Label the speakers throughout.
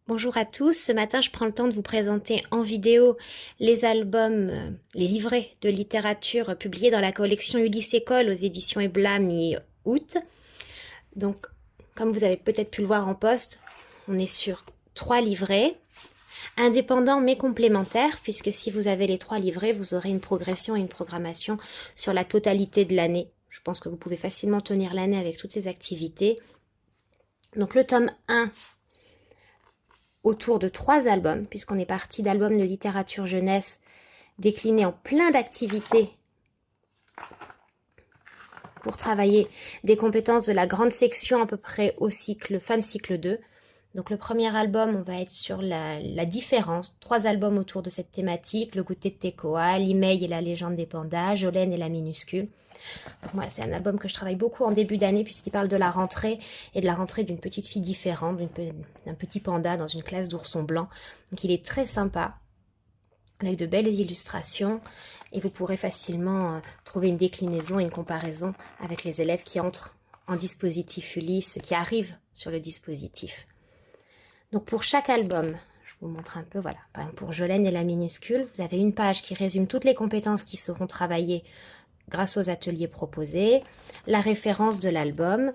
Speaker 1: Bonjour à tous, ce matin je prends le temps de vous présenter en vidéo les albums, les livrets de littérature publiés dans la collection Ulysse École aux éditions Ebla mi-août. Donc, comme vous avez peut-être pu le voir en poste, on est sur 3 livrets, indépendants mais complémentaires, puisque si vous avez les 3 livrets, vous aurez une progression et une programmation sur la totalité de l'année. Je pense que vous pouvez facilement tenir l'année avec toutes ces activités. Donc le tome 1 autour de 3 albums, puisqu'on est parti d'albums de littérature jeunesse déclinés en plein d'activités pour travailler des compétences de la grande section à peu près au cycle, fin de cycle 2. Donc le premier album, on va être sur la différence, 3 albums autour de cette thématique, le goûter de Tekoa, l'email et la légende des pandas, Jolène et la minuscule. Donc moi, c'est un album que je travaille beaucoup en début d'année puisqu'il parle de la rentrée et de la rentrée d'une petite fille différente, d'un petit panda dans une classe d'oursons blancs. Donc il est très sympa, avec de belles illustrations et vous pourrez facilement trouver une déclinaison et une comparaison avec les élèves qui entrent en dispositif Ulysse, qui arrivent sur le dispositif. Donc pour chaque album, je vous montre un peu, voilà, par exemple pour Jolène et la minuscule, vous avez une page qui résume toutes les compétences qui seront travaillées grâce aux ateliers proposés, la référence de l'album.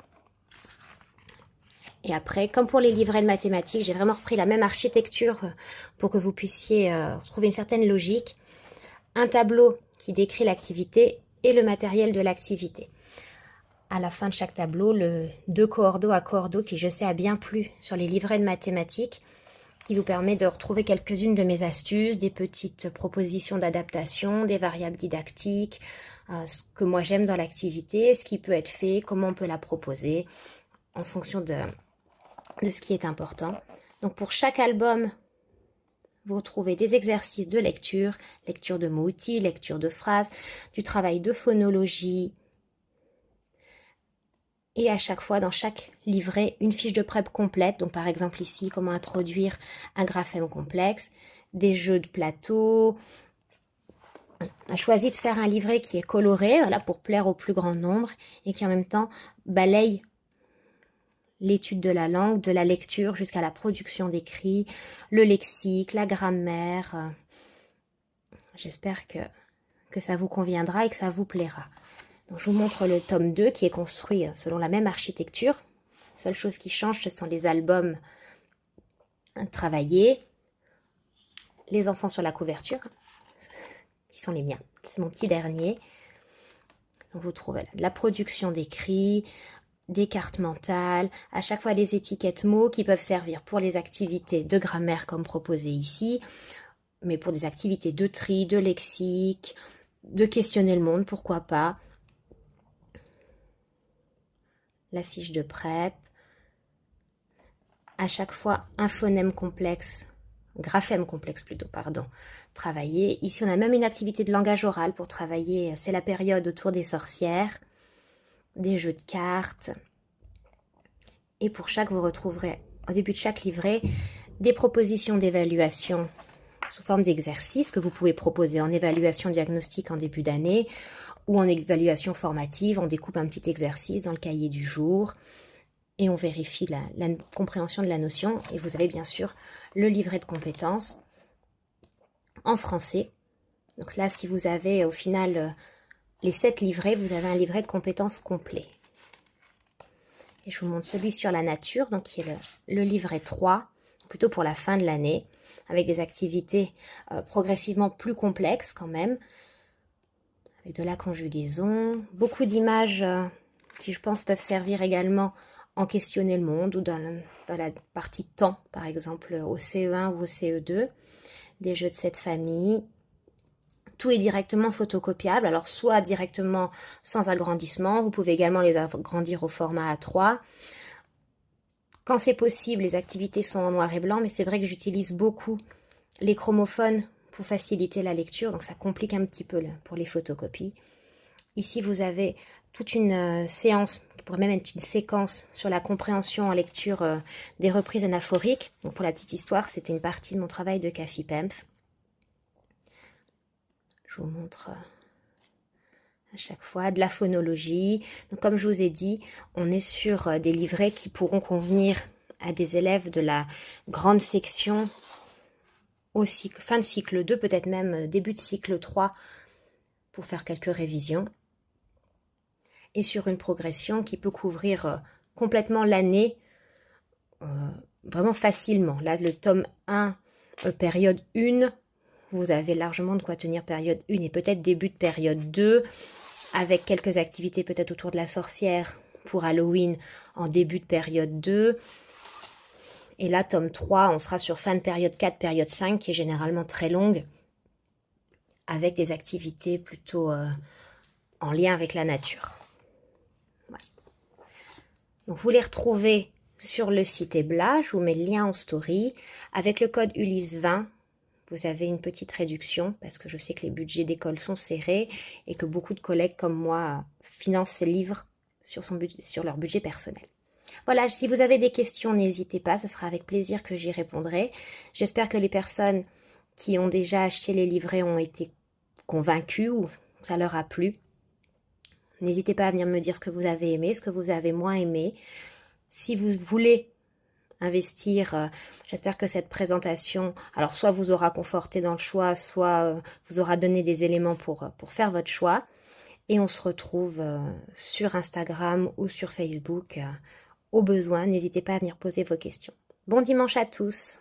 Speaker 1: Et après, comme pour les livrets de mathématiques, j'ai vraiment repris la même architecture pour que vous puissiez trouver une certaine logique. Un tableau qui décrit l'activité et le matériel de l'activité. À la fin de chaque tableau, le 2 coordo à coordo qui, je sais, a bien plu sur les livrets de mathématiques, qui vous permet de retrouver quelques-unes de mes astuces, des petites propositions d'adaptation, des variables didactiques, ce que moi j'aime dans l'activité, ce qui peut être fait, comment on peut la proposer, en fonction de ce qui est important. Donc pour chaque album, vous retrouvez des exercices de lecture, lecture de mots-outils, lecture de phrases, du travail de phonologie, et à chaque fois, dans chaque livret, une fiche de prep complète. Donc par exemple ici, comment introduire un graphème complexe, des jeux de plateau. On a choisi de faire un livret qui est coloré, voilà, pour plaire au plus grand nombre, et qui en même temps balaye l'étude de la langue, de la lecture jusqu'à la production d'écrits, le lexique, la grammaire. J'espère que ça vous conviendra et que ça vous plaira. Donc, je vous montre le tome 2 qui est construit selon la même architecture. La seule chose qui change, ce sont les albums travaillés, les enfants sur la couverture, qui sont les miens. C'est mon petit dernier. Donc, vous trouvez de la production d'écrits, des cartes mentales, à chaque fois les étiquettes mots qui peuvent servir pour les activités de grammaire comme proposé ici, mais pour des activités de tri, de lexique, de questionner le monde, pourquoi pas. La fiche de prep, à chaque fois un phonème complexe, graphème complexe plutôt, pardon, travaillé. Ici, on a même une activité de langage oral pour travailler, c'est la période autour des sorcières, des jeux de cartes. Et pour chaque, vous retrouverez au début de chaque livret des propositions d'évaluation sous forme d'exercices que vous pouvez proposer en évaluation diagnostique en début d'année ou en évaluation formative. On découpe un petit exercice dans le cahier du jour et on vérifie la compréhension de la notion. Et vous avez bien sûr le livret de compétences en français. Donc là, si vous avez au final les 7 livrets, vous avez un livret de compétences complet. Et je vous montre celui sur la nature, donc qui est le livret 3, plutôt pour la fin de l'année, avec des activités progressivement plus complexes quand même, avec de la conjugaison, beaucoup d'images qui, je pense, peuvent servir également en questionner le monde ou dans la partie temps, par exemple au CE1 ou au CE2, des jeux de cette famille. Tout est directement photocopiable, alors soit directement sans agrandissement, vous pouvez également les agrandir au format A3. Quand c'est possible, les activités sont en noir et blanc, mais c'est vrai que j'utilise beaucoup les chromophones pour faciliter la lecture, donc ça complique un petit peu pour les photocopies. Ici, vous avez toute une séance, qui pourrait même être une séquence sur la compréhension en lecture des reprises anaphoriques. Donc pour la petite histoire, c'était une partie de mon travail de CAFIPEMF. Je vous montre à chaque fois de la phonologie. Donc comme je vous ai dit, on est sur des livrets qui pourront convenir à des élèves de la grande section au cycle, fin de cycle 2, peut-être même début de cycle 3, pour faire quelques révisions. Et sur une progression qui peut couvrir complètement l'année, vraiment facilement. Là, le tome 1, période 1, vous avez largement de quoi tenir période 1 et peut-être début de période 2, avec quelques activités peut-être autour de la sorcière pour Halloween en début de période 2. Et là, tome 3, on sera sur fin de période 4, période 5, qui est généralement très longue, avec des activités plutôt en lien avec la nature. Voilà. Donc, vous les retrouvez sur le site Ebla, je vous mets le lien en story. Avec le code Ulysse20, vous avez une petite réduction, parce que je sais que les budgets d'école sont serrés et que beaucoup de collègues comme moi financent ces livres sur leur budget personnel. Voilà, si vous avez des questions, n'hésitez pas, ce sera avec plaisir que j'y répondrai. J'espère que les personnes qui ont déjà acheté les livrets ont été convaincues ou ça leur a plu. N'hésitez pas à venir me dire ce que vous avez aimé, ce que vous avez moins aimé. Si vous voulez investir, j'espère que cette présentation, alors soit vous aura conforté dans le choix, soit vous aura donné des éléments pour faire votre choix. Et on se retrouve sur Instagram ou sur Facebook. Au besoin, n'hésitez pas à venir poser vos questions. Bon dimanche à tous!